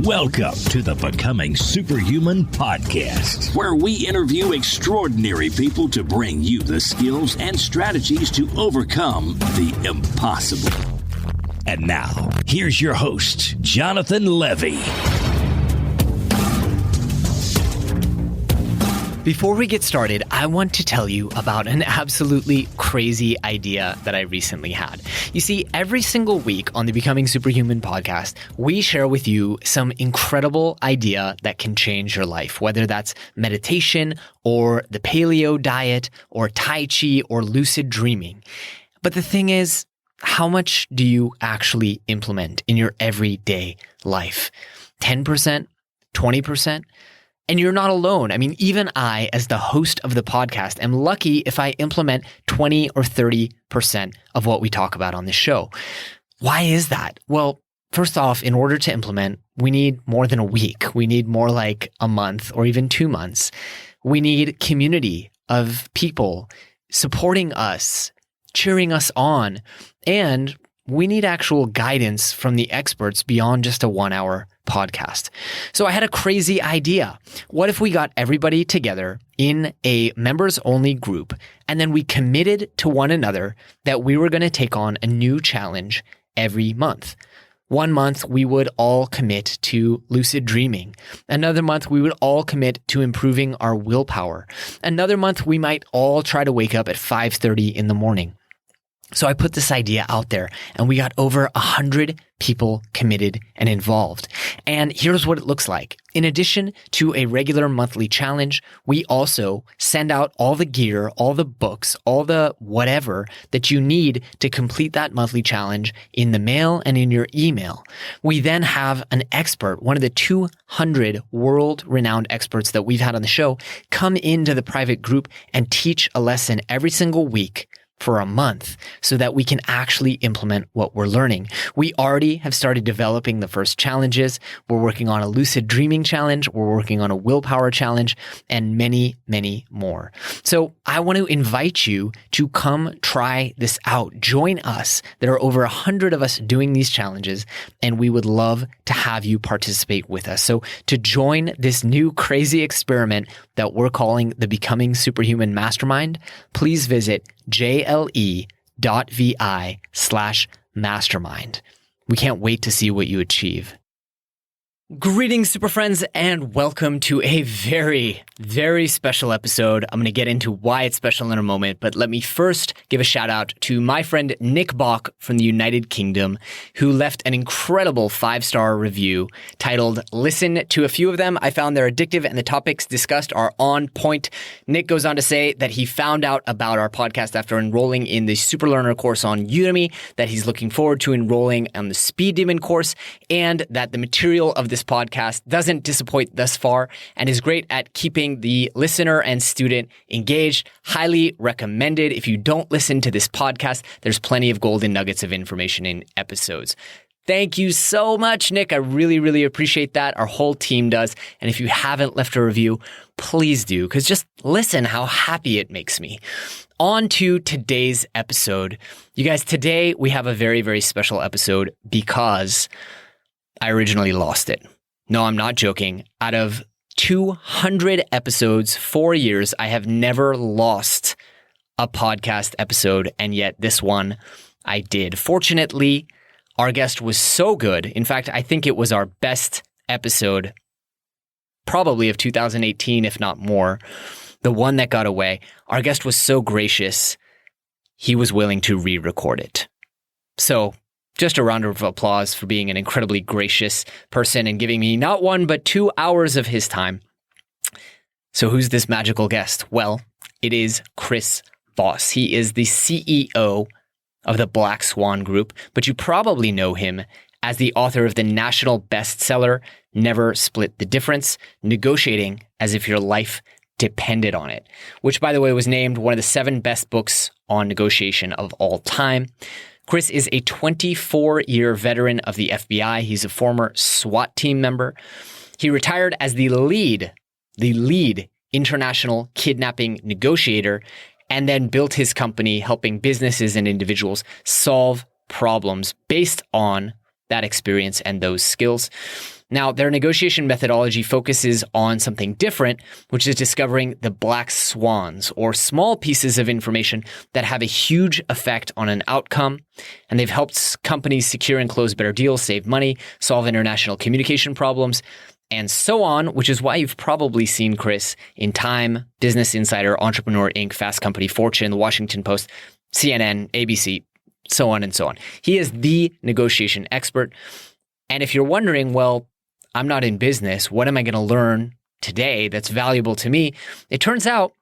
Welcome to the Becoming Superhuman podcast, where we interview extraordinary people to bring you the skills and strategies to overcome the impossible. And now, here's your host, Jonathan Levy. Before we get started, I want to tell you about an absolutely crazy idea that I recently had. You see, every single week on the Becoming Superhuman podcast, we share with you some incredible idea that can change your life, whether that's meditation or the paleo diet or Tai Chi or lucid dreaming. But the thing is, how much do you actually implement in your everyday life? 10%? 20%? And you're not alone. I mean, even I, as the host of the podcast, am lucky if I implement 20 or 30% of what we talk about on this show. Why is that? Well, first off, in order to implement, we need more than a week. We need more like a month or even 2 months. We need community of people supporting us, cheering us on, and we need actual guidance from the experts beyond just a 1-hour podcast. So I had a crazy idea. What if we got everybody together in a members only group, and then we committed to one another that we were going to take on a new challenge every month? 1 month, we would all commit to lucid dreaming. Another month, we would all commit to improving our willpower. Another month, we might all try to wake up at 5:30 in the morning. So I put this idea out there and we got over 100 people committed and involved. And here's what it looks like. In addition to a regular monthly challenge, we also send out all the gear, all the books, all the whatever that you need to complete that monthly challenge in the mail and in your email. We then have an expert, one of the 200 world-renowned experts that we've had on the show, come into the private group and teach a lesson every single week for a month so that we can actually implement what we're learning. We already have started developing the first challenges. We're working on a lucid dreaming challenge. We're working on a willpower challenge and many, many more. So I want to invite you to come try this out. Join us. There are over 100 of us doing these challenges, and we would love to have you participate with us. So to join this new crazy experiment that we're calling the Becoming Superhuman Mastermind, please visit jle.vi/mastermind. We can't wait to see what you achieve. Greetings, SuperFriends, and welcome to a very, very special episode. I'm going to get into why it's special in a moment, but let me first give a shout out to my friend Nick Bach from the United Kingdom, who left an incredible 5-star review titled, "Listen to a few of them. I found they're addictive and the topics discussed are on point." Nick goes on to say that he found out about our podcast after enrolling in the Super Learner course on Udemy, that he's looking forward to enrolling on the Speed Demon course, and that the material of this podcast doesn't disappoint thus far and is great at keeping the listener and student engaged. Highly recommended. If you don't listen to this podcast, there's plenty of golden nuggets of information in episodes. Thank you so much, Nick. I really, really appreciate that. Our whole team does. And if you haven't left a review, please do, because just listen how happy it makes me. On to today's episode. You guys, today we have a very, very special episode because I originally lost it. No, I'm not joking. Out of 200 episodes, 4 years, I have never lost a podcast episode, and yet this one I did. Fortunately, our guest was so good. In fact, I think it was our best episode, probably of 2018, if not more. The one that got away. Our guest was so gracious, he was willing to re-record it. So, just a round of applause for being an incredibly gracious person and giving me not 1, but 2 hours of his time. So who's this magical guest? Well, it is Chris Voss. He is the CEO of the Black Swan Group, but you probably know him as the author of the national bestseller, Never Split the Difference, Negotiating as if your life depended on it, which, by the way, was named one of the 7 best books on negotiation of all time. Chris is a 24-year veteran of the FBI. He's a former SWAT team member. He retired as the lead international kidnapping negotiator, and then built his company helping businesses and individuals solve problems based on that experience and those skills. Now, their negotiation methodology focuses on something different, which is discovering the black swans, or small pieces of information that have a huge effect on an outcome. And they've helped companies secure and close better deals, save money, solve international communication problems, and so on, which is why you've probably seen Chris in Time, Business Insider, Entrepreneur Inc., Fast Company, Fortune, The Washington Post, CNN, ABC, so on and so on. He is the negotiation expert. And if you're wondering, well, I'm not in business, what am I going to learn today that's valuable to me? It turns out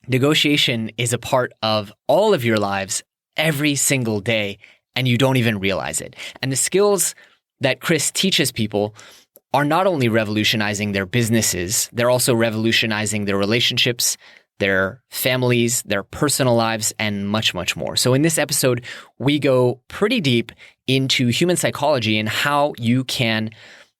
negotiation is a part of all of your lives every single day, and you don't even realize it. And the skills that Chris teaches people are not only revolutionizing their businesses, they're also revolutionizing their relationships, their families, their personal lives, and much, much more. So in this episode, we go pretty deep into human psychology and how you can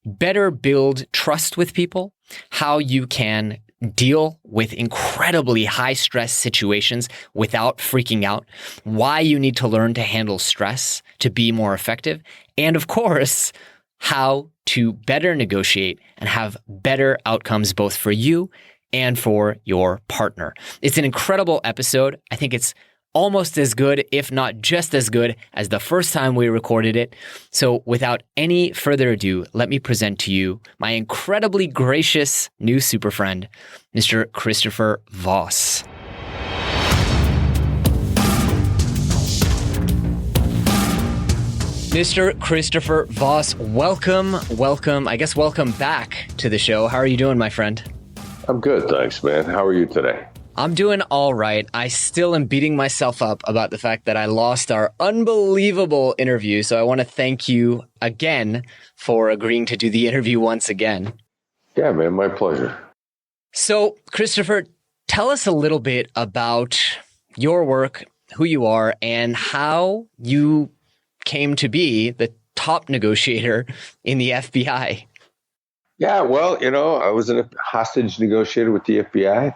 better build trust with people, how you can deal with incredibly high stress situations without freaking out, why you need to learn to handle stress to be more effective, and of course, how to better negotiate and have better outcomes both for you and for your partner. It's an incredible episode. I think it's almost as good, if not just as good, as the first time we recorded it. So without any further ado, let me present to you my incredibly gracious new super friend, Mr. Christopher Voss. Mr. Christopher Voss, welcome. I guess welcome back to the show. How are you doing, my friend? I'm good, thanks, man. How are you today? I'm doing all right. I still am beating myself up about the fact that I lost our unbelievable interview. So I want to thank you again for agreeing to do the interview once again. Yeah, man, my pleasure. So, Christopher, tell us a little bit about your work, who you are, and how you came to be the top negotiator in the FBI. Yeah, well, I was a hostage negotiator with the FBI.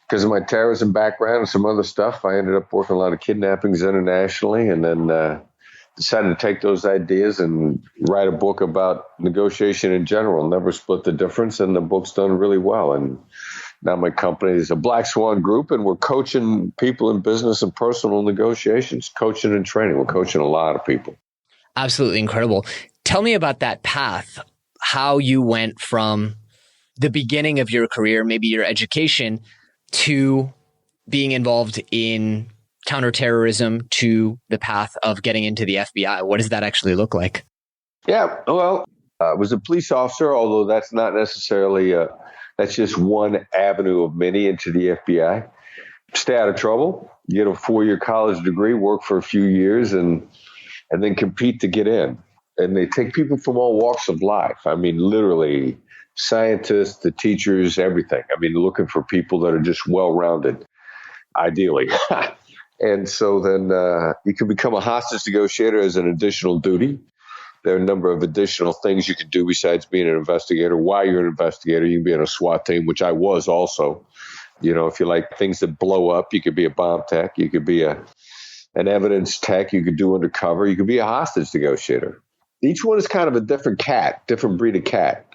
Because of my terrorism background and some other stuff, I ended up working a lot of kidnappings internationally, and then decided to take those ideas and write a book about negotiation in general. Never split the difference, and the book's done really well. And now my company is a Black Swan Group, and we're coaching people in business and personal negotiations, coaching and training. We're coaching a lot of people. Absolutely incredible. Tell me about that path, how you went from the beginning of your career, maybe your education, to being involved in counterterrorism, to the path of getting into the FBI. What does that actually look like? Yeah, well, I was a police officer, although that's not necessarily, that's just one avenue of many into the FBI. Stay out of trouble, get a 4-year college degree, work for a few years, and then compete to get in. And they take people from all walks of life. I mean, literally, scientists, the teachers, everything. I mean, looking for people that are just well-rounded, ideally. And so then you can become a hostage negotiator as an additional duty. There are a number of additional things you can do besides being an investigator. While you're an investigator, you can be on a SWAT team, which I was also. If you like things that blow up, you could be a bomb tech. You could be an evidence tech. You could do undercover. You could be a hostage negotiator. Each one is kind of a different cat, different breed of cat.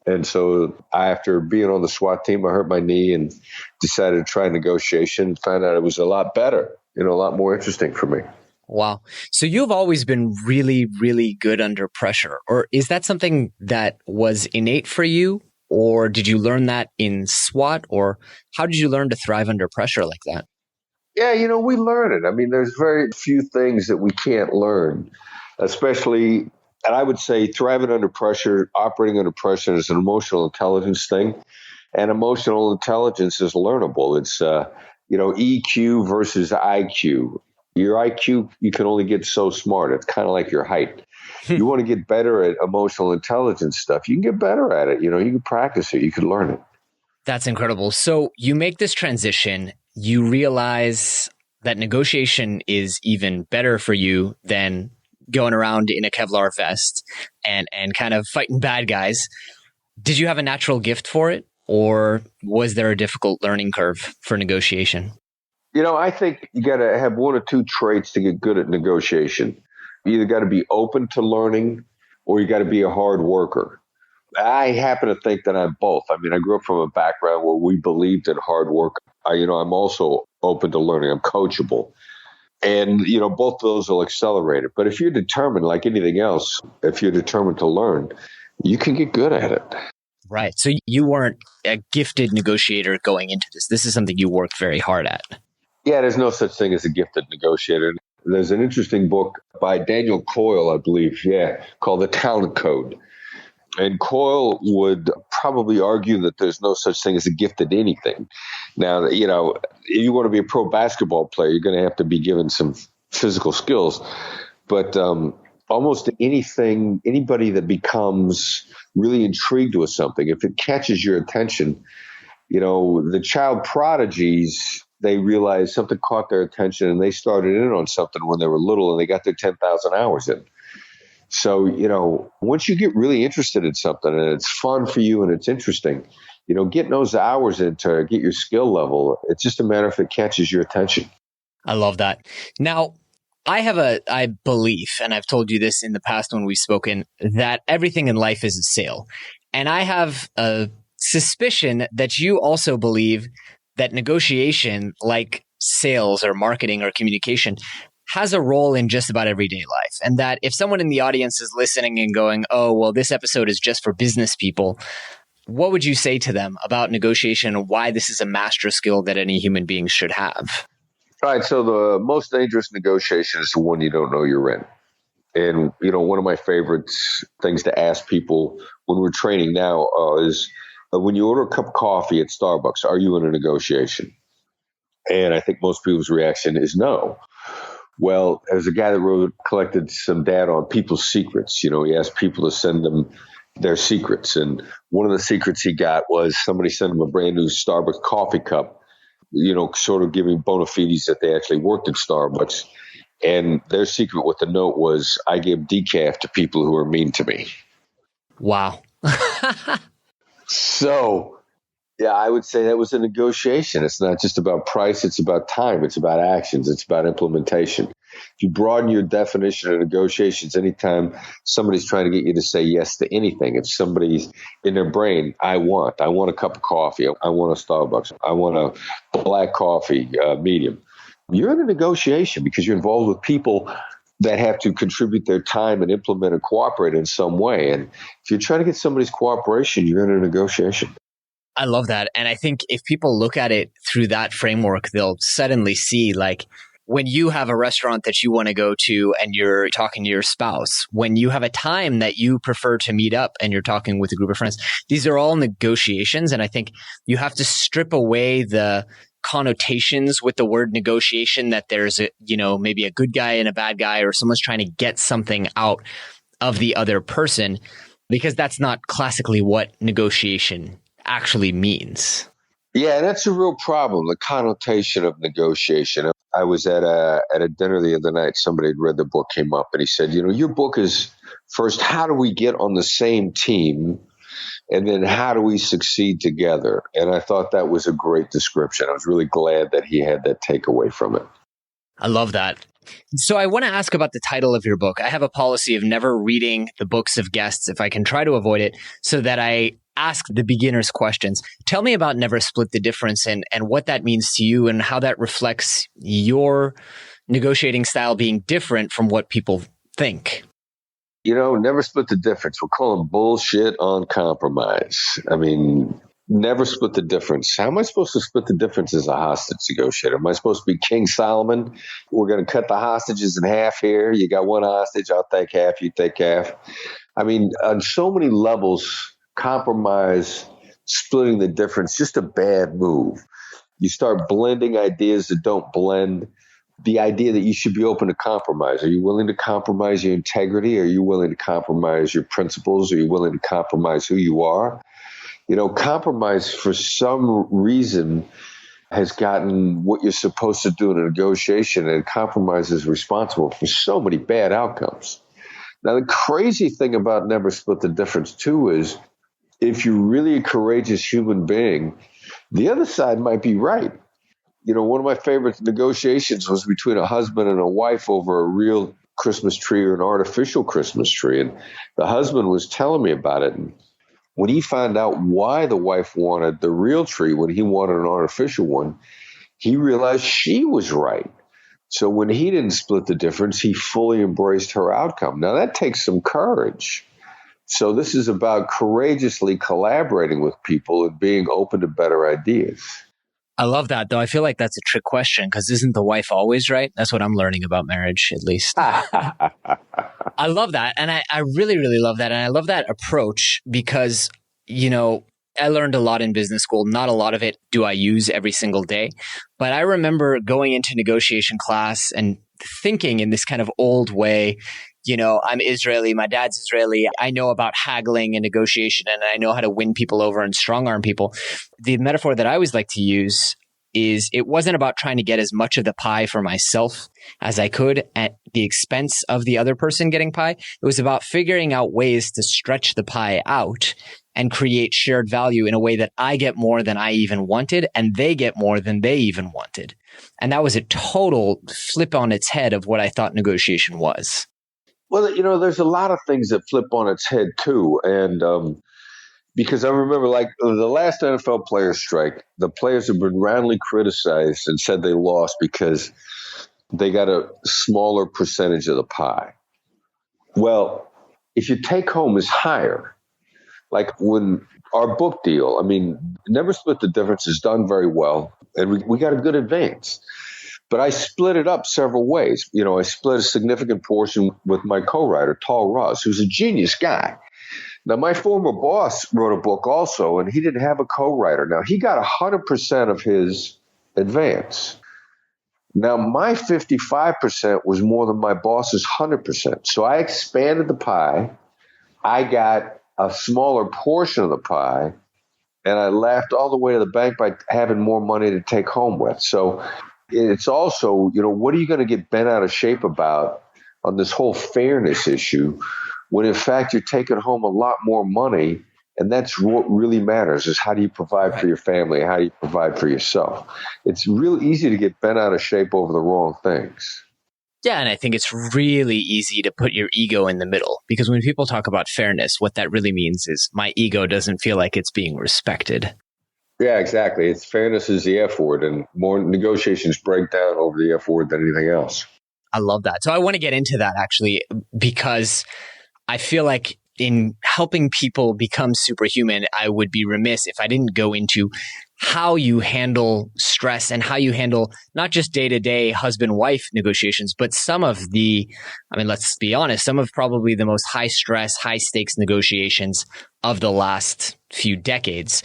And so after being on the SWAT team, I hurt my knee and decided to try negotiation, found out it was a lot better, a lot more interesting for me. Wow. So you've always been really, really good under pressure. Or is that something that was innate for you? Or did you learn that in SWAT? Or how did you learn to thrive under pressure like that? Yeah, we learn it. I mean, there's very few things that we can't learn, especially. And I would say thriving under pressure, operating under pressure is an emotional intelligence thing. And emotional intelligence is learnable. It's, EQ versus IQ. Your IQ, you can only get so smart. It's kind of like your height. You want to get better at emotional intelligence stuff. You can get better at it. You can practice it. You can learn it. That's incredible. So you make this transition. You realize that negotiation is even better for you than going around in a Kevlar vest and kind of fighting bad guys. Did you have a natural gift for it, or was there a difficult learning curve for negotiation? I think you got to have one or two traits to get good at negotiation. You either got to be open to learning, or you got to be a hard worker. I happen to think that I'm both. I mean, I grew up from a background where we believed in hard work. I'm also open to learning. I'm coachable. And, both of those will accelerate it. But if you're determined, like anything else, if you're determined to learn, you can get good at it. Right. So you weren't a gifted negotiator going into this. This is something you worked very hard at. Yeah, there's no such thing as a gifted negotiator. There's an interesting book by Daniel Coyle, I believe, called The Talent Code. And Coyle would probably argue that there's no such thing as a gifted anything. Now, if you want to be a pro basketball player, you're going to have to be given some physical skills. But almost anything, anybody that becomes really intrigued with something, if it catches your attention, the child prodigies, they realize something caught their attention and they started in on something when they were little and they got their 10,000 hours in. So, once you get really interested in something and it's fun for you and it's interesting, getting those hours in to get your skill level, it's just a matter if it catches your attention. I love that. Now, I have a belief, and I've told you this in the past when we've spoken, that everything in life is a sale. And I have a suspicion that you also believe that negotiation, like sales or marketing or communication, has a role in just about everyday life. And that if someone in the audience is listening and going, oh, well, this episode is just for business people, what would you say to them about negotiation and why this is a master skill that any human being should have? All right. So the most dangerous negotiation is the one you don't know you're in. And, one of my favorite things to ask people when we're training now is when you order a cup of coffee at Starbucks, are you in a negotiation? And I think most people's reaction is no. Well, there's a guy that collected some data on people's secrets. He asked people to send them their secrets. And one of the secrets he got was somebody sent him a brand new Starbucks coffee cup, sort of giving bona fides that they actually worked at Starbucks. And their secret with the note was, I give decaf to people who are mean to me. Wow. So, yeah, I would say that was a negotiation. It's not just about price. It's about time. It's about actions. It's about implementation. If you broaden your definition of negotiations, anytime somebody's trying to get you to say yes to anything, if somebody's in their brain, I want a cup of coffee. I want a Starbucks. I want a black coffee, medium. You're in a negotiation because you're involved with people that have to contribute their time and implement and cooperate in some way. And if you're trying to get somebody's cooperation, you're in a negotiation. I love that. And I think if people look at it through that framework, they'll suddenly see, like, when you have a restaurant that you want to go to and you're talking to your spouse, when you have a time that you prefer to meet up and you're talking with a group of friends, these are all negotiations. And I think you have to strip away the connotations with the word negotiation, that there's maybe a good guy and a bad guy, or someone's trying to get something out of the other person, because that's not classically what negotiation actually means. Yeah, that's a real problem, the connotation of negotiation. I was at a dinner the other night. Somebody had read the book, came up, and he said, your book is first, how do we get on the same team? And then how do we succeed together? And I thought that was a great description. I was really glad that he had that takeaway from it. I love that. So I want to ask about the title of your book. I have a policy of never reading the books of guests if I can try to avoid it, so that I ask the beginners questions. Tell me about Never Split the Difference and what that means to you and how that reflects your negotiating style being different from what people think. Never split the difference. We're calling bullshit on compromise. I mean, never split the difference. How am I supposed to split the difference as a hostage negotiator? Am I supposed to be King Solomon? We're going to cut the hostages in half here. You got one hostage. I'll take half. You take half. I mean, on so many levels, compromise, splitting the difference, just a bad move. You start blending ideas that don't blend. The idea that you should be open to compromise. Are you willing to compromise your integrity? Are you willing to compromise your principles? Are you willing to compromise who you are? Compromise for some reason has gotten what you're supposed to do in a negotiation, and compromise is responsible for so many bad outcomes. Now, the crazy thing about Never Split the Difference too is, if you're really a courageous human being, the other side might be right. One of my favorite negotiations was between a husband and a wife over a real Christmas tree or an artificial Christmas tree. And the husband was telling me about it. And when he found out why the wife wanted the real tree when he wanted an artificial one, he realized she was right. So when he didn't split the difference, he fully embraced her outcome. Now, that takes some courage. So this is about courageously collaborating with people and being open to better ideas. I love that, though. I feel like that's a trick question because isn't the wife always right? That's what I'm learning about marriage, at least. I love that. And I really, really love that. And I love that approach because, I learned a lot in business school. Not a lot of it do I use every single day. But I remember going into negotiation class and thinking in this kind of old way, I'm Israeli, my dad's Israeli. I know about haggling and negotiation, and I know how to win people over and strong arm people. The metaphor that I always like to use is it wasn't about trying to get as much of the pie for myself as I could at the expense of the other person getting pie. It was about figuring out ways to stretch the pie out and create shared value in a way that I get more than I even wanted and they get more than they even wanted. And that was a total flip on its head of what I thought negotiation was. Well, there's a lot of things that flip on its head too. And because I remember like the last NFL players strike, the players have been roundly criticized and said they lost because they got a smaller percentage of the pie. Well, if your take home is higher, like when our book deal, Never Split the Difference is done very well. And we got a good advance. But I split it up several ways. I split a significant portion with my co-writer, Tal Ross, who's a genius guy. Now, my former boss wrote a book also, and he didn't have a co-writer. Now, he got 100% of his advance. Now, my 55% was more than my boss's 100%. So I expanded the pie. I got a smaller portion of the pie, and I laughed all the way to the bank by having more money to take home with. So it's also, what are you going to get bent out of shape about on this whole fairness issue when in fact you're taking home a lot more money? And that's what really matters is how do you provide for your family? How do you provide for yourself? It's real easy to get bent out of shape over the wrong things. Yeah, and I think it's really easy to put your ego in the middle because when people talk about fairness, what that really means is my ego doesn't feel like it's being respected. Yeah, exactly. Fairness is the F word, and more negotiations break down over the F word than anything else. I love that. So I want to get into that actually, because I feel like in helping people become superhuman, I would be remiss if I didn't go into how you handle stress and how you handle not just day-to-day husband-wife negotiations, but some of let's be honest, some of probably the most high-stress, high-stakes negotiations of the last few decades.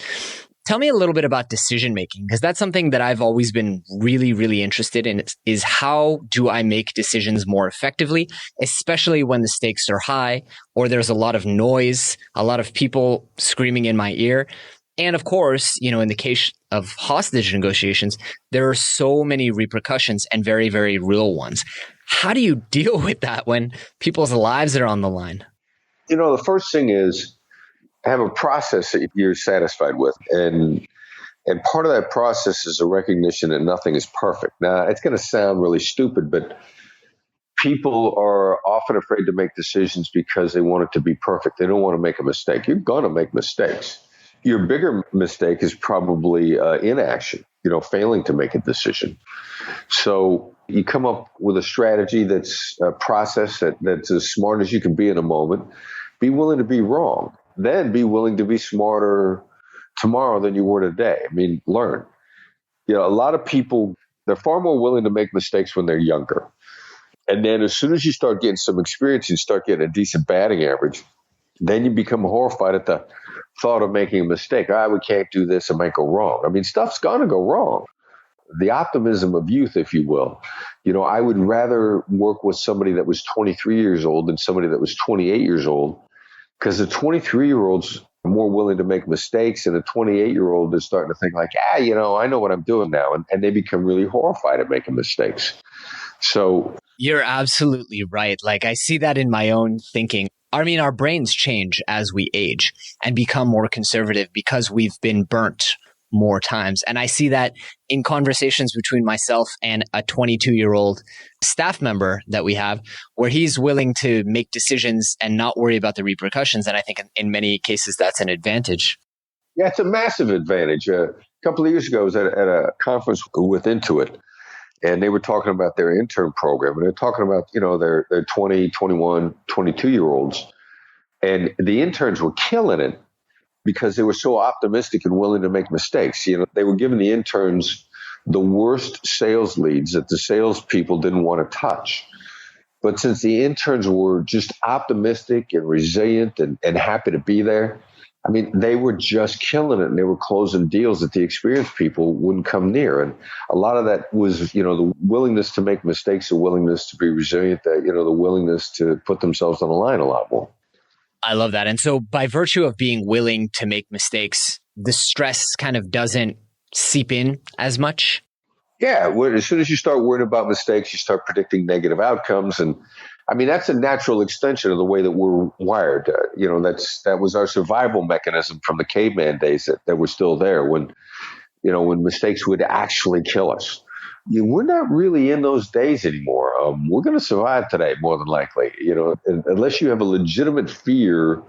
Tell me a little bit about decision making, because that's something that I've always been really, really interested in is how do I make decisions more effectively, especially when the stakes are high or there's a lot of noise, a lot of people screaming in my ear. And of course, in the case of hostage negotiations, there are so many repercussions and very, very real ones. How do you deal with that when people's lives are on the line? The first thing is have a process that you're satisfied with. And part of that process is a recognition that nothing is perfect. Now, it's going to sound really stupid, but people are often afraid to make decisions because they want it to be perfect. They don't want to make a mistake. You're going to make mistakes. Your bigger mistake is probably inaction, failing to make a decision. So you come up with a strategy that's a process that's as smart as you can be in a moment. Be willing to be wrong. Then be willing to be smarter tomorrow than you were today. Learn. A lot of people, they're far more willing to make mistakes when they're younger. And then as soon as you start getting some experience, you start getting a decent batting average, then you become horrified at the thought of making a mistake. We can't do this, it might go wrong. Stuff's going to go wrong. The optimism of youth, if you will. I would rather work with somebody that was 23 years old than somebody that was 28 years old, because the 23-year-old's more willing to make mistakes, and the 28-year-old is starting to think like, I know what I'm doing now. And they become really horrified at making mistakes. So you're absolutely right. Like I see that in my own thinking. Our brains change as we age and become more conservative because we've been burnt more times. And I see that in conversations between myself and a 22-year-old staff member that we have, where he's willing to make decisions and not worry about the repercussions. And I think in many cases, that's an advantage. Yeah, it's a massive advantage. A couple of years ago, I was at a conference with Intuit, and they were talking about their intern program. And they're talking about, their 20, 21, 22-year-olds. And the interns were killing it because they were so optimistic and willing to make mistakes. They were giving the interns the worst sales leads that the salespeople didn't want to touch. But since the interns were just optimistic and resilient and happy to be there, I mean, they were just killing it, and they were closing deals that the experienced people wouldn't come near. And a lot of that was, the willingness to make mistakes, the willingness to be resilient, the willingness to put themselves on the line a lot more. I love that. And so by virtue of being willing to make mistakes, the stress kind of doesn't seep in as much. Yeah. As soon as you start worrying about mistakes, you start predicting negative outcomes. And I mean, that's a natural extension of the way that we're wired. That was our survival mechanism from the caveman days that were still there when mistakes would actually kill us. We're not really in those days anymore. We're going to survive today, more than likely, unless you have a legitimate fear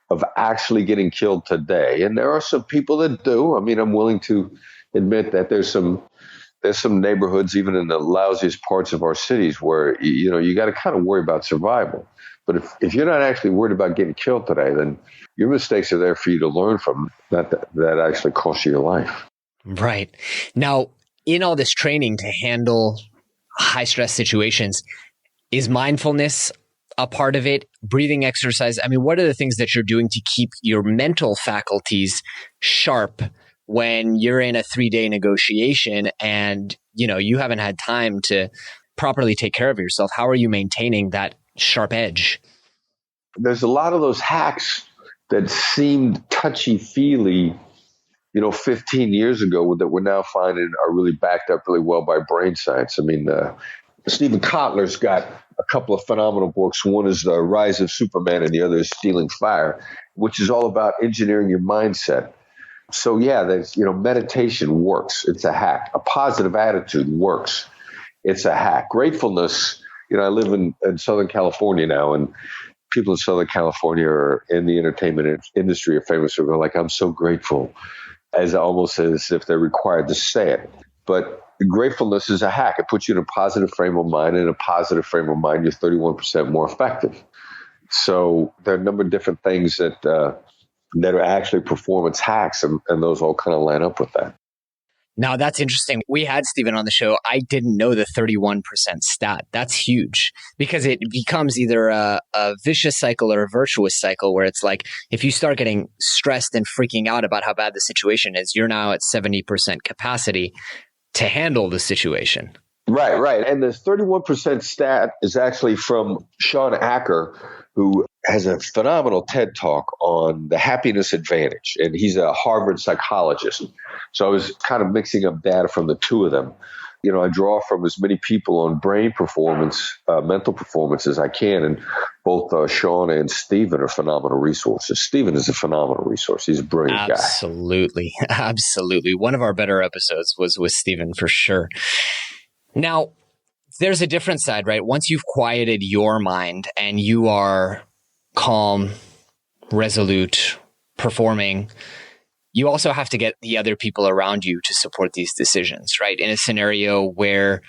of actually getting killed today. And there are some people that do. I mean, I'm willing to admit that there's some neighborhoods, even in the lousiest parts of our cities, where, you got to kind of worry about survival. But if you're not actually worried about getting killed today, then your mistakes are there for you to learn from, that actually cost you your life. Right. Now, in all this training to handle high stress situations, is mindfulness a part of it? Breathing exercise? I mean, what are the things that you're doing to keep your mental faculties sharp when you're in a 3-day negotiation and, you haven't had time to properly take care of yourself? How are you maintaining that sharp edge? There's a lot of those hacks that seemed touchy-feely 15 years ago that we're now finding are really backed up really well by brain science. I mean, Stephen Kotler's got a couple of phenomenal books. One is The Rise of Superman and the other is Stealing Fire, which is all about engineering your mindset. So yeah, there's, meditation works. It's a hack. A positive attitude works. It's a hack. Gratefulness, I live in Southern California now, and people in Southern California are in the entertainment industry are famous for going like, I'm so grateful, almost as if they're required to say it. But gratefulness is a hack. It puts you in a positive frame of mind. And in a positive frame of mind, you're 31% more effective. So there are a number of different things that are actually performance hacks, and those all kind of line up with that. Now, that's interesting. We had Stephen on the show. I didn't know the 31% stat. That's huge because it becomes either a vicious cycle or a virtuous cycle where it's like if you start getting stressed and freaking out about how bad the situation is, you're now at 70% capacity to handle the situation. Right. And the 31% stat is actually from Sean Acker, who has a phenomenal TED Talk on the happiness advantage. And he's a Harvard psychologist. So I was kind of mixing up data from the two of them. I draw from as many people on brain performance, mental performance as I can. And both Sean and Stephen are phenomenal resources. Stephen is a phenomenal resource. He's a brilliant guy. Absolutely. One of our better episodes was with Stephen for sure. Now, there's a different side, right? Once you've quieted your mind and you are calm, resolute, performing, you also have to get the other people around you to support these decisions, right? In a scenario where,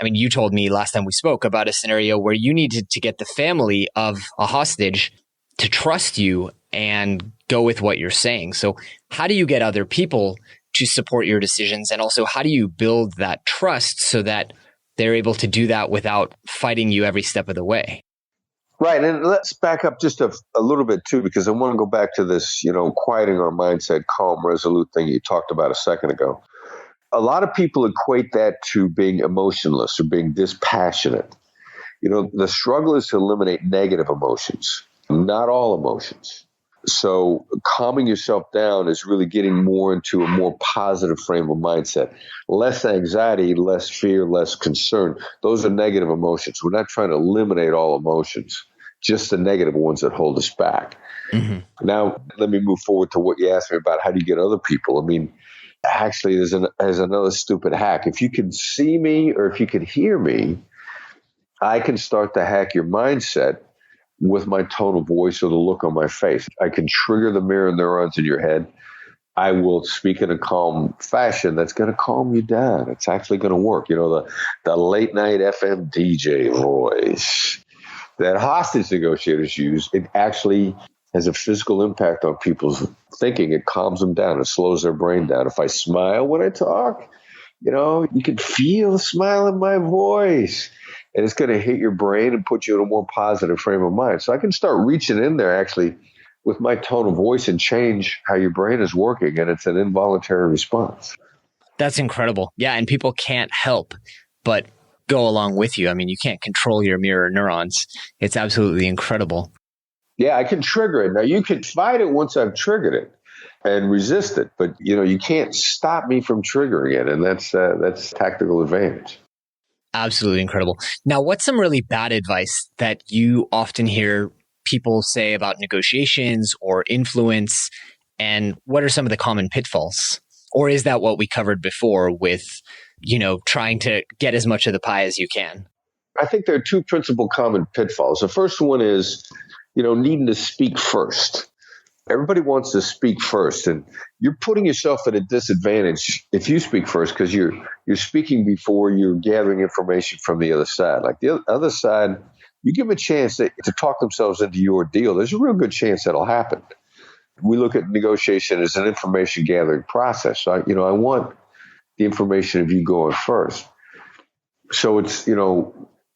you told me last time we spoke about a scenario where you needed to get the family of a hostage to trust you and go with what you're saying. So how do you get other people to support your decisions? And also, how do you build that trust so that they're able to do that without fighting you every step of the way? Right. And let's back up just a little bit, too, because I want to go back to this, quieting our mindset, calm, resolute thing you talked about a second ago. A lot of people equate that to being emotionless or being dispassionate. The struggle is to eliminate negative emotions, not all emotions. So calming yourself down is really getting more into a more positive frame of mindset. Less anxiety, less fear, less concern. Those are negative emotions. We're not trying to eliminate all emotions, just the negative ones that hold us back. Mm-hmm. Now, let me move forward to what you asked me about. How do you get other people? actually there's another stupid hack. If you can see me or if you can hear me, I can start to hack your mindset with my tone of voice or the look on my face. I can trigger the mirror neurons in your head. I will speak in a calm fashion that's going to calm you down. It's actually going to work. The late night FM DJ voice that hostage negotiators use, it actually has a physical impact on people's thinking. It calms them down. It slows their brain down. If I smile when I talk, you can feel the smile in my voice. And it's going to hit your brain and put you in a more positive frame of mind. So I can start reaching in there actually with my tone of voice and change how your brain is working. And it's an involuntary response. That's incredible. Yeah. And people can't help but go along with you. I mean, you can't control your mirror neurons. It's absolutely incredible. Yeah, I can trigger it. Now, you can fight it once I've triggered it and resist it. But, you can't stop me from triggering it. And that's tactical advantage. Absolutely incredible. Now, what's some really bad advice that you often hear people say about negotiations or influence? And what are some of the common pitfalls? Or is that what we covered before with, trying to get as much of the pie as you can? I think there are two principal common pitfalls. The first one is, needing to speak first. Everybody wants to speak first, and you're putting yourself at a disadvantage if you speak first because you're speaking before you're gathering information from the other side. Like the other side, you give them a chance to talk themselves into your deal. There's a real good chance that'll happen. We look at negotiation as an information gathering process. So, I want the information of you going first. So it's,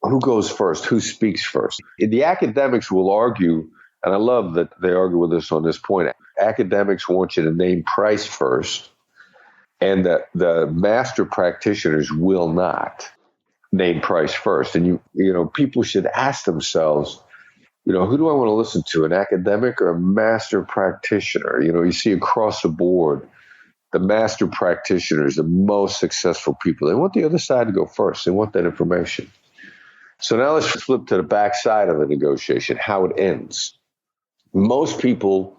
who goes first? Who speaks first? The academics will argue, and I love that they argue with us on this point. Academics want you to name price first, and the master practitioners will not name price first. And people should ask themselves, who do I want to listen to, an academic or a master practitioner? You see across the board, the master practitioners, the most successful people, they want the other side to go first. They want that information. So now let's flip to the backside of the negotiation, how it ends. Most people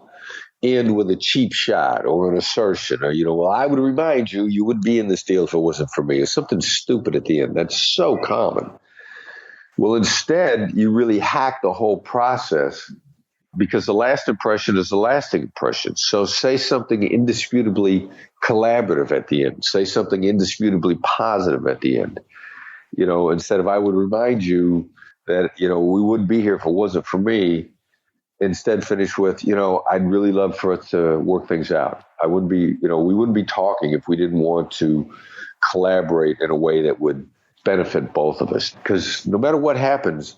end with a cheap shot or an assertion or, well, I would remind you, you would be in this deal if it wasn't for me. It's something stupid at the end. That's so common. Well, instead, you really hack the whole process because the last impression is the lasting impression. So say something indisputably collaborative at the end. Say something indisputably positive at the end. Instead of I would remind you that, we wouldn't be here if it wasn't for me. Instead finish with, I'd really love for us to work things out. We wouldn't be talking if we didn't want to collaborate in a way that would benefit both of us. Because no matter what happens,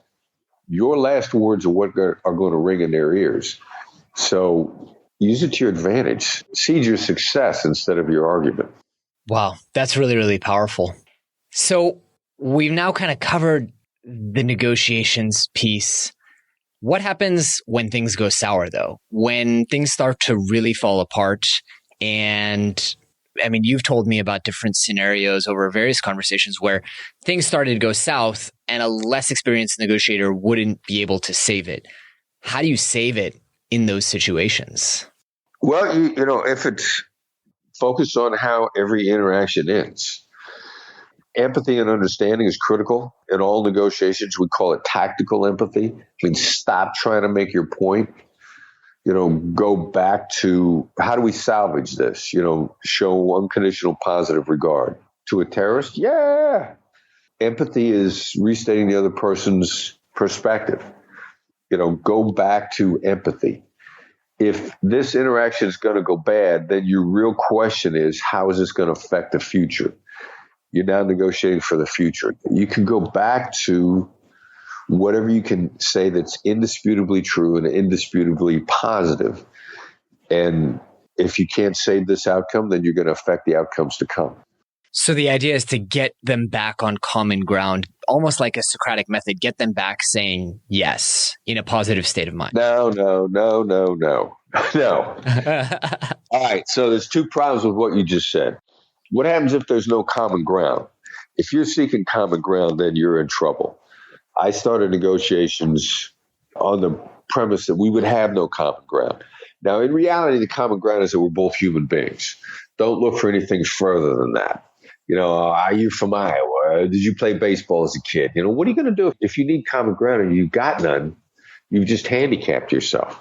your last words are what are going to ring in their ears. So use it to your advantage. Seed your success instead of your argument. Wow, that's really, really powerful. So we've now kind of covered the negotiations piece. What happens when things go sour, though? When things start to really fall apart? And I mean, you've told me about different scenarios over various conversations where things started to go south and a less experienced negotiator wouldn't be able to save it. How do you save it in those situations? Well, if it's focused on how every interaction ends. Empathy and understanding is critical in all negotiations. We call it tactical empathy. I mean, stop trying to make your point. Go back to how do we salvage this? Show unconditional positive regard to a terrorist. Yeah. Empathy is restating the other person's perspective. Go back to empathy. If this interaction is going to go bad, then your real question is, how is this going to affect the future? You're now negotiating for the future. You can go back to whatever you can say that's indisputably true and indisputably positive. And if you can't save this outcome, then you're going to affect the outcomes to come. So the idea is to get them back on common ground, almost like a Socratic method, get them back saying yes in a positive state of mind. No. No. All right. So there's two problems with what you just said. What happens if there's no common ground? If you're seeking common ground, then you're in trouble. I started negotiations on the premise that we would have no common ground. Now, in reality, the common ground is that we're both human beings. Don't look for anything further than that. Are you from Iowa? Did you play baseball as a kid? What are you going to do if you need common ground and you've got none? You've just handicapped yourself.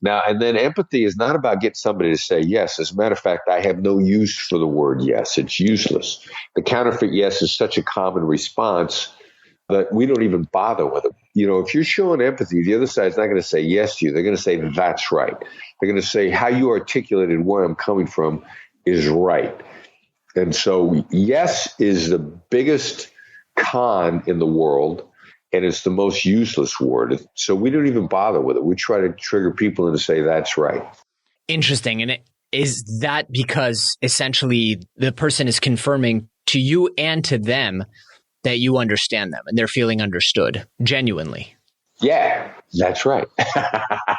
Now, and then empathy is not about getting somebody to say yes. As a matter of fact, I have no use for the word yes. It's useless. The counterfeit yes is such a common response that we don't even bother with it. If you're showing empathy, the other side's not going to say yes to you. They're going to say, that's right. They're going to say, how you articulated where I'm coming from is right. And so yes is the biggest con in the world, and it's the most useless word. So we don't even bother with it. We try to trigger people into say, that's right. Interesting. And is that because essentially the person is confirming to you and to them that you understand them and they're feeling understood genuinely? Yeah, that's right.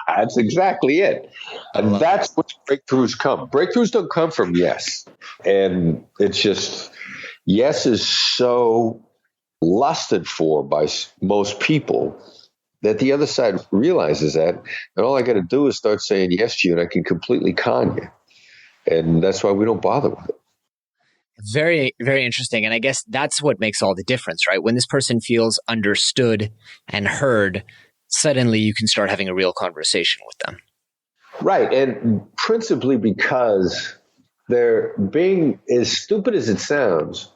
That's exactly it. And that's what breakthroughs come. Breakthroughs don't come from yes. And it's just, yes is so lusted for by most people that the other side realizes that. And all I got to do is start saying yes to you and I can completely con you. And that's why we don't bother with it. Very, very interesting. And I guess that's what makes all the difference, right? When this person feels understood and heard, suddenly you can start having a real conversation with them. Right. And principally because they're being, as stupid as it sounds,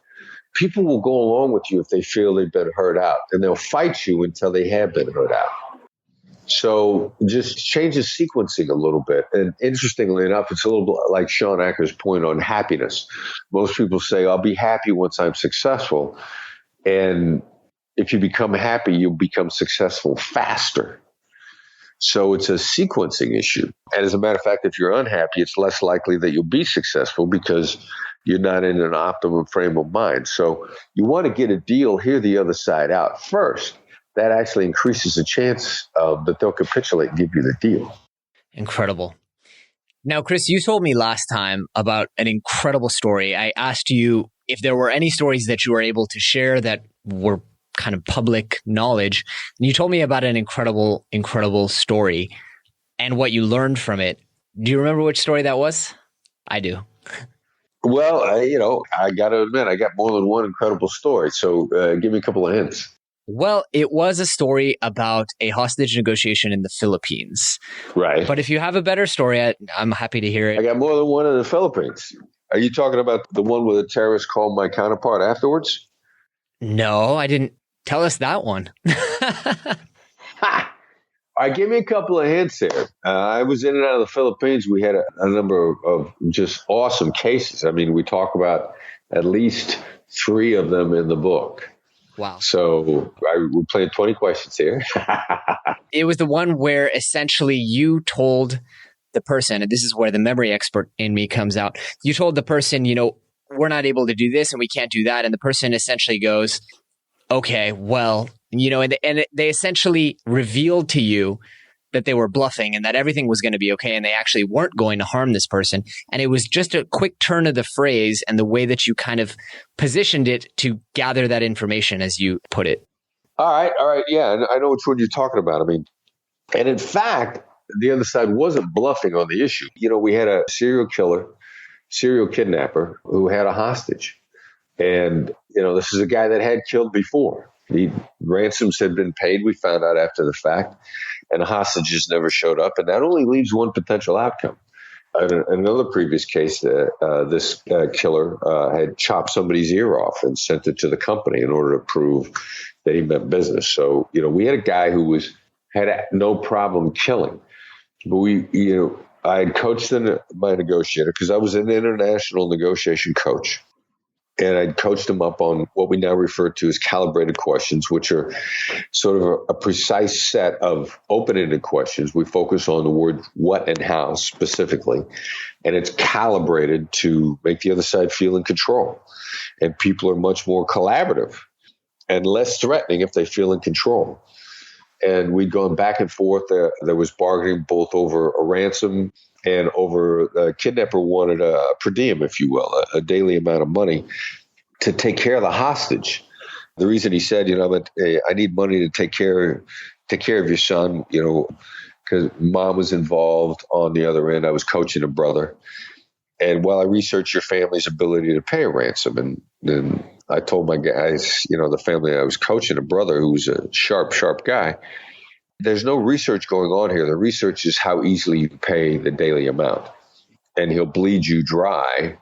people will go along with you if they feel they've been heard out, and they'll fight you until they have been heard out. So just change the sequencing a little bit. And interestingly enough, it's a little bit like Sean Acker's point on happiness. Most people say, I'll be happy once I'm successful. And if you become happy, you'll become successful faster. So it's a sequencing issue. And as a matter of fact, if you're unhappy, it's less likely that you'll be successful because you're not in an optimum frame of mind. So you want to get a deal, hear the other side out first. That actually increases the chance that they'll capitulate and give you the deal. Incredible. Now, Chris, you told me last time about an incredible story. I asked you if there were any stories that you were able to share that were kind of public knowledge. And you told me about an incredible, incredible story and what you learned from it. Do you remember which story that was? I do. Well, I got to admit, I got more than one incredible story. So give me a couple of hints. Well, it was a story about a hostage negotiation in the Philippines. Right. But if you have a better story, I'm happy to hear it. I got more than one in the Philippines. Are you talking about the one where the terrorist called my counterpart afterwards? No, I didn't. Tell us that one. All right, give me a couple of hints here. I was in and out of the Philippines. We had a number of just awesome cases. I mean, we talk about at least 3 of them in the book. Wow. So we're playing 20 questions here. It was the one where essentially you told the person, and this is where the memory expert in me comes out. You told the person, we're not able to do this and we can't do that. And the person essentially goes, okay, well, and they essentially revealed to you that they were bluffing and that everything was going to be okay and they actually weren't going to harm this person. And it was just a quick turn of the phrase and the way that you kind of positioned it to gather that information, as you put it. All right. Yeah, and I know which one you're talking about. I mean, and in fact, the other side wasn't bluffing on the issue. We had a serial kidnapper who had a hostage. And, this is a guy that had killed before. The ransoms had been paid, we found out after the fact, and the hostages never showed up. And that only leaves one potential outcome. In another previous case, this killer had chopped somebody's ear off and sent it to the company in order to prove that he meant business. So, we had a guy who had no problem killing. But I had coached my negotiator because I was an international negotiation coach. And I'd coached him up on what we now refer to as calibrated questions, which are sort of a precise set of open-ended questions. We focus on the word what and how specifically, and it's calibrated to make the other side feel in control. And people are much more collaborative and less threatening if they feel in control. And we'd gone back and forth. There was bargaining both over a ransom and over the kidnapper wanted a per diem, if you will, a daily amount of money to take care of the hostage. The reason he said, I need money to take care of your son, because mom was involved on the other end. I was coaching a brother. And while I researched your family's ability to pay a ransom, and then I told my guys, the family I was coaching, a brother who was a sharp guy, there's no research going on here. The research is how easily you pay the daily amount. And he'll bleed you dry.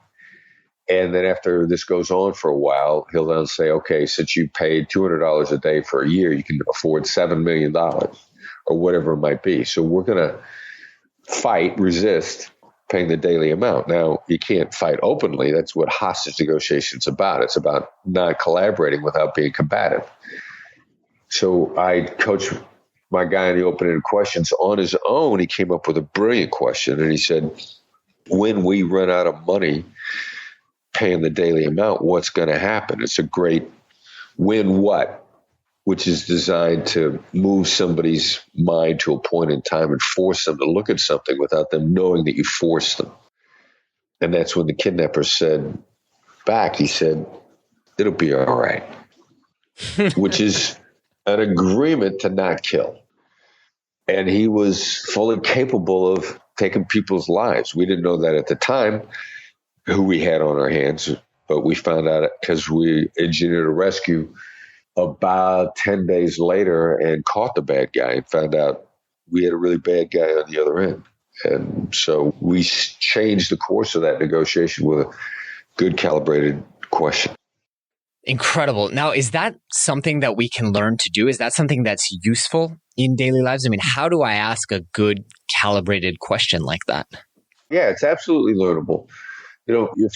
And then after this goes on for a while, he'll then say, okay, since you paid $200 a day for a year, you can afford $7 million or whatever it might be. So we're going to resist paying the daily amount. Now, you can't fight openly. That's what hostage negotiation's about. It's about not collaborating without being combative. So I coached my guy in the open-ended questions. On his own, he came up with a brilliant question. And he said, when we run out of money paying the daily amount, what's going to happen? It's a great win what, which is designed to move somebody's mind to a point in time and force them to look at something without them knowing that you forced them. And that's when the kidnapper said back, he said, it'll be all right, which is an agreement to not kill. And he was fully capable of taking people's lives. We didn't know that at the time, who we had on our hands, but we found out because we engineered a rescue about 10 days later and caught the bad guy and found out we had a really bad guy on the other end. And so we changed the course of that negotiation with a good calibrated question. Incredible. Now, is that something that we can learn to do? Is that something that's useful in daily lives? I mean, how do I ask a good calibrated question like that? Yeah, it's absolutely learnable.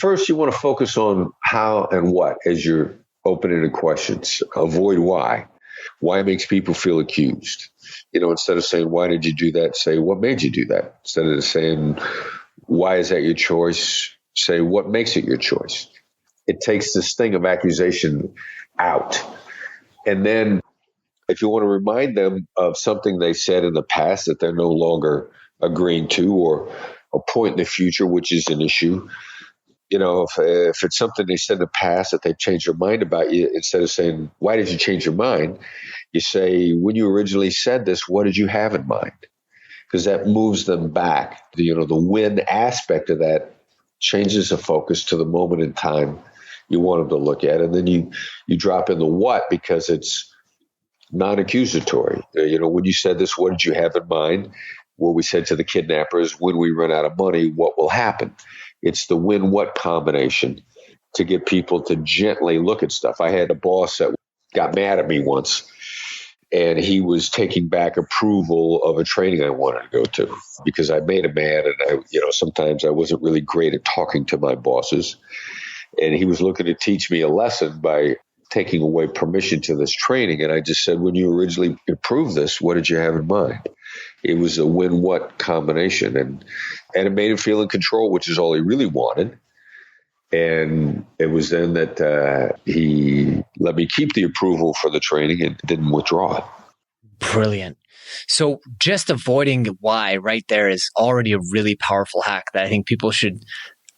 First you want to focus on how and what as your open-ended questions. Avoid why. Why makes people feel accused? Instead of saying, why did you do that? Say, what made you do that? Instead of saying, why is that your choice? Say, what makes it your choice? It takes the sting of accusation out. And then if you want to remind them of something they said in the past that they're no longer agreeing to, or a point in the future, which is an issue, if it's something they said in the past that they've changed their mind about you, instead of saying, why did you change your mind? You say, when you originally said this, what did you have in mind? Because that moves them back. The when aspect of that changes the focus to the moment in time you want them to look at. And then you drop in the what, because it's non-accusatory. When you said this, what did you have in mind? What we said to the kidnappers, when we run out of money, what will happen? It's the when-what combination to get people to gently look at stuff. I had a boss that got mad at me once, and he was taking back approval of a training I wanted to go to because I made him mad, and sometimes I wasn't really great at talking to my bosses. And he was looking to teach me a lesson by taking away permission to this training. And I just said, when you originally approved this, what did you have in mind? It was a when-what combination, and it made him feel in control, which is all he really wanted. And it was then that he let me keep the approval for the training and didn't withdraw it. Brilliant. So just avoiding the why right there is already a really powerful hack that I think people should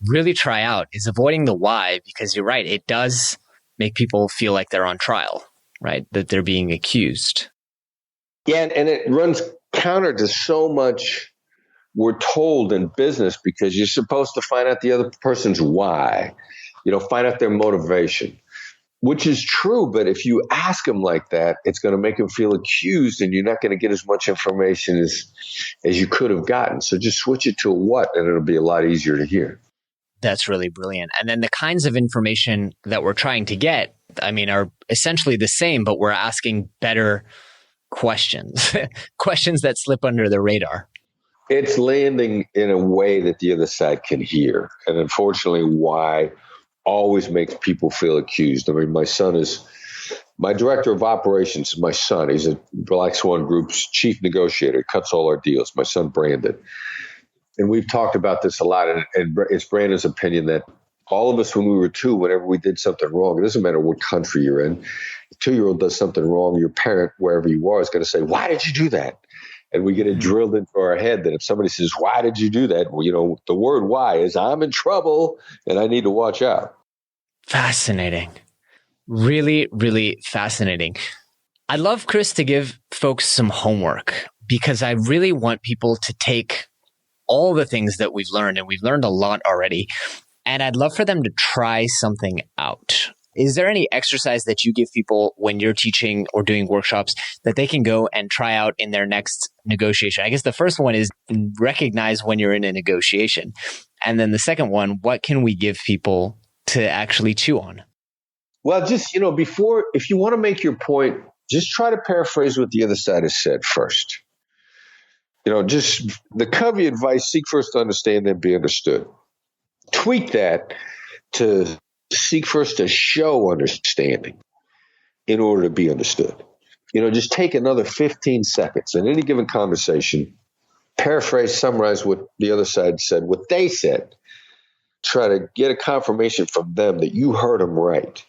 really try out, is avoiding the why, because you're right. It does make people feel like they're on trial, right? That they're being accused. Yeah, and it runs counter to so much we're told in business, because you're supposed to find out the other person's why, find out their motivation, which is true. But if you ask them like that, it's going to make them feel accused, and you're not going to get as much information as you could have gotten. So just switch it to a what, and it'll be a lot easier to hear. That's really brilliant. And then the kinds of information that we're trying to get, are essentially the same, but we're asking better questions, questions that slip under the radar. It's landing in a way that the other side can hear. And unfortunately, why always makes people feel accused. My son is my director of operations. My son, he's a Black Swan Group's chief negotiator, cuts all our deals. My son, Brandon. And we've talked about this a lot. And it's Brandon's opinion that all of us, when we were 2, whenever we did something wrong, it doesn't matter what country you're in, a 2-year-old does something wrong, your parent, wherever you are, is going to say, why did you do that? And we get it drilled into our head that if somebody says, why did you do that? Well, the word why is I'm in trouble and I need to watch out. Fascinating. Really, really fascinating. I'd love, Chris, to give folks some homework, because I really want people to take all the things that we've learned, and we've learned a lot already. And I'd love for them to try something out. Is there any exercise that you give people when you're teaching or doing workshops that they can go and try out in their next negotiation? I guess the first one is recognize when you're in a negotiation. And then the second one, what can we give people to actually chew on? Well, just, before, if you want to make your point, just try to paraphrase what the other side has said first. Just the covey advice, seek first to understand, then be understood. Tweak that to seek first to show understanding in order to be understood. Just take another 15 seconds in any given conversation, paraphrase, summarize what the other side said, what they said. Try to get a confirmation from them that you heard them right,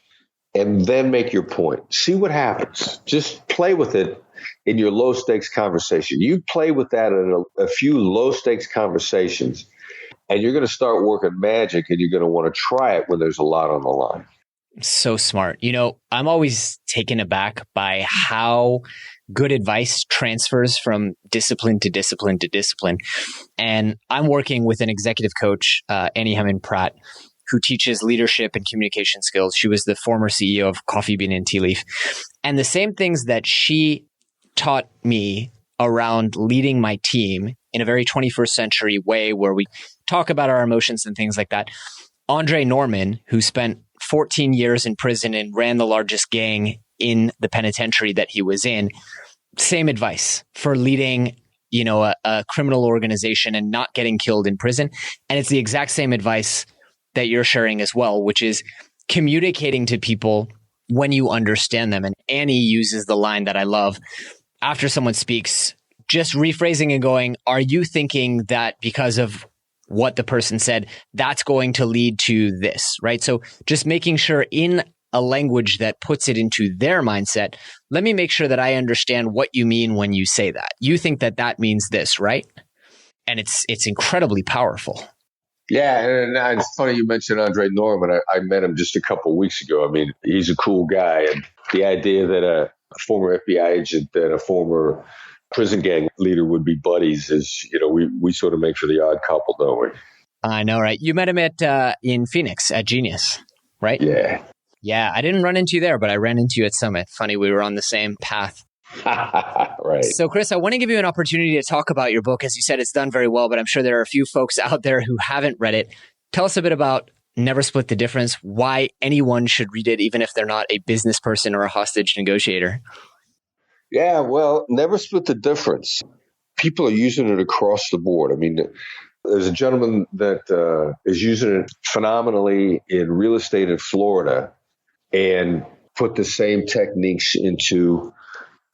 and then make your point. See what happens. Just play with it in your low stakes conversation. You play with that in a few low stakes conversations, and you're going to start working magic, and you're going to want to try it when there's a lot on the line. So smart. I'm always taken aback by how good advice transfers from discipline to discipline to discipline. And I'm working with an executive coach, Annie Hemming-Pratt, who teaches leadership and communication skills. She was the former CEO of Coffee Bean and Tea Leaf. And the same things that she taught me around leading my team in a very 21st century way, where we talk about our emotions and things like that. Andre Norman, who spent 14 years in prison and ran the largest gang in the penitentiary that he was in, same advice for leading, a criminal organization and not getting killed in prison. And it's the exact same advice that you're sharing as well, which is communicating to people when you understand them. And Annie uses the line that I love after someone speaks, just rephrasing and going, are you thinking that because of what the person said, that's going to lead to this, right? So just making sure in a language that puts it into their mindset, let me make sure that I understand what you mean when you say that. You think that that means this, right? And it's incredibly powerful. Yeah, and it's funny you mentioned Andre Norman. I met him just a couple of weeks ago. I mean, he's a cool guy. And the idea that a former FBI agent and a former prison gang leader would be buddies is, we sort of make for the odd couple, don't we? I know, right? You met him in Phoenix at Genius, right? Yeah. Yeah, I didn't run into you there, but I ran into you at Summit. Funny, we were on the same path. Right. So, Chris, I want to give you an opportunity to talk about your book. As you said, it's done very well, but I'm sure there are a few folks out there who haven't read it. Tell us a bit about Never Split the Difference, why anyone should read it, even if they're not a business person or a hostage negotiator. Yeah, well, Never Split the Difference. People are using it across the board. I mean, there's a gentleman that is using it phenomenally in real estate in Florida and put the same techniques into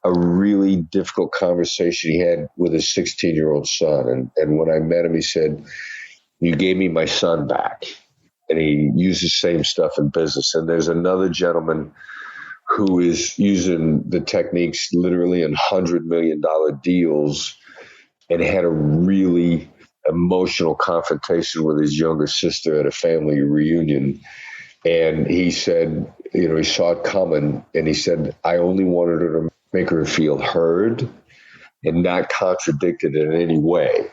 a really difficult conversation he had with his 16-year-old son. And when I met him, he said, "You gave me my son back." And he used the same stuff in business. And there's another gentleman who is using the techniques literally in $100 million deals and had a really emotional confrontation with his younger sister at a family reunion. And he said, he saw it coming, and he said, "I only wanted her to make her feel heard and not contradicted in any way."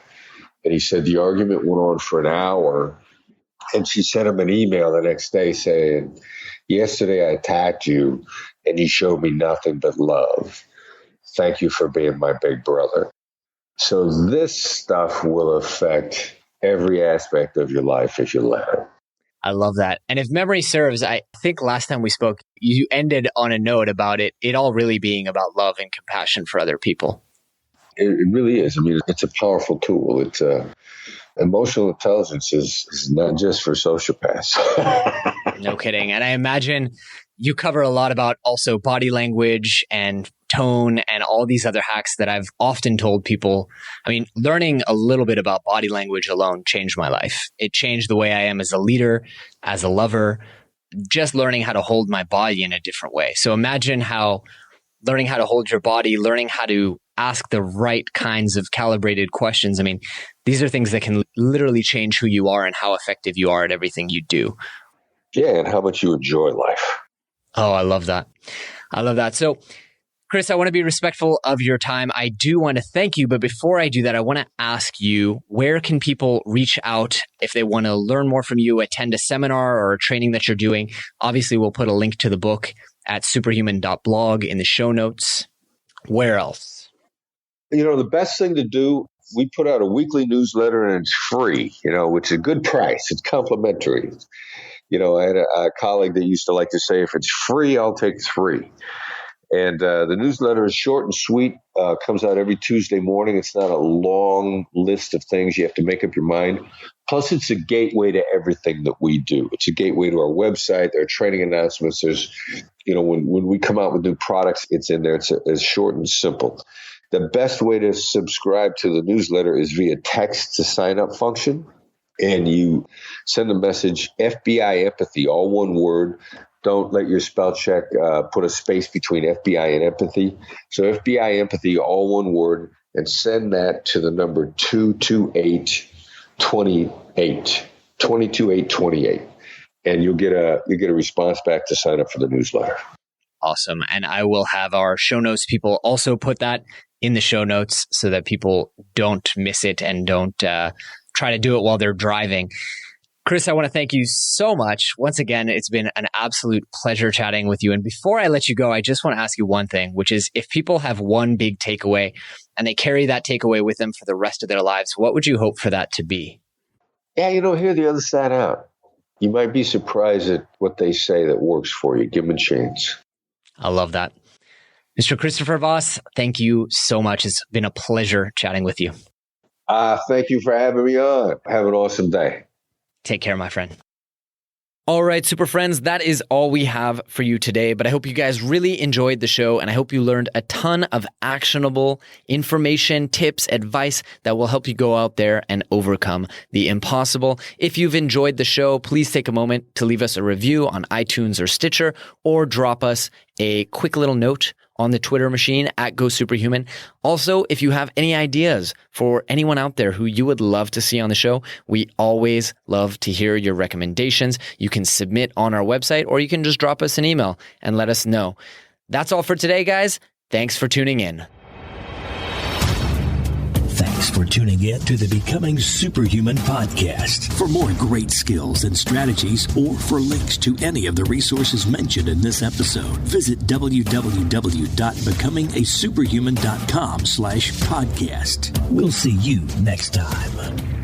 And he said the argument went on for an hour, and she sent him an email the next day saying, "Yesterday I attacked you and you showed me nothing but love. Thank you for being my big brother." So this stuff will affect every aspect of your life if you let it. I love that. And if memory serves, I think last time we spoke, you ended on a note about it all really being about love and compassion for other people. It really is. I mean, it's a powerful tool. It's emotional intelligence is not just for sociopaths. No kidding. And I imagine you cover a lot about also body language and tone and all these other hacks that I've often told people. I mean, learning a little bit about body language alone changed my life. It changed the way I am as a leader, as a lover, just learning how to hold my body in a different way. So imagine how learning how to hold your body, learning how to ask the right kinds of calibrated questions. I mean, these are things that can literally change who you are and how effective you are at everything you do. Yeah, and how much you enjoy life. Oh, I love that. I love that. So, Chris, I want to be respectful of your time. I do want to thank you, but before I do that, I want to ask you, where can people reach out if they want to learn more from you, attend a seminar or a training that you're doing? Obviously, we'll put a link to the book at superhuman.blog in the show notes. Where else? The best thing to do, we put out a weekly newsletter and it's free, which is a good price. It's complimentary. I had a colleague that used to like to say, if it's free, I'll take 3. And the newsletter is short and sweet, comes out every Tuesday morning. It's not a long list of things you have to make up your mind. Plus, it's a gateway to everything that we do. It's a gateway to our website. There are training announcements. There's, when we come out with new products, it's in there. It's short and simple. The best way to subscribe to the newsletter is via text to sign up function. And you send the message FBI empathy, all one word. Don't let your spell check put a space between FBI and empathy. So FBI empathy, all one word, and send that to the number 22828, and you'll get a response back to sign up for the newsletter. Awesome. And I will have our show notes people also put that in the show notes so that people don't miss it and don't try to do it while they're driving. Chris, I want to thank you so much. Once again, it's been an absolute pleasure chatting with you. And before I let you go, I just want to ask you one thing, which is if people have one big takeaway and they carry that takeaway with them for the rest of their lives, what would you hope for that to be? Yeah, hear the other side out. You might be surprised at what they say that works for you. Give them a chance. I love that. Mr. Christopher Voss, thank you so much. It's been a pleasure chatting with you. Thank you for having me on. Have an awesome day. Take care, my friend. All right, Super Friends, that is all we have for you today, but I hope you guys really enjoyed the show and I hope you learned a ton of actionable information, tips, advice that will help you go out there and overcome the impossible. If you've enjoyed the show, please take a moment to leave us a review on iTunes or Stitcher or drop us a quick little note on the Twitter machine at GoSuperhuman. Also, if you have any ideas for anyone out there who you would love to see on the show, we always love to hear your recommendations. You can submit on our website or you can just drop us an email and let us know. That's all for today, guys. Thanks for tuning in. Thanks for tuning in to the Becoming Superhuman podcast. For more great skills and strategies, or for links to any of the resources mentioned in this episode, visit www.becomingasuperhuman.com/podcast. We'll see you next time.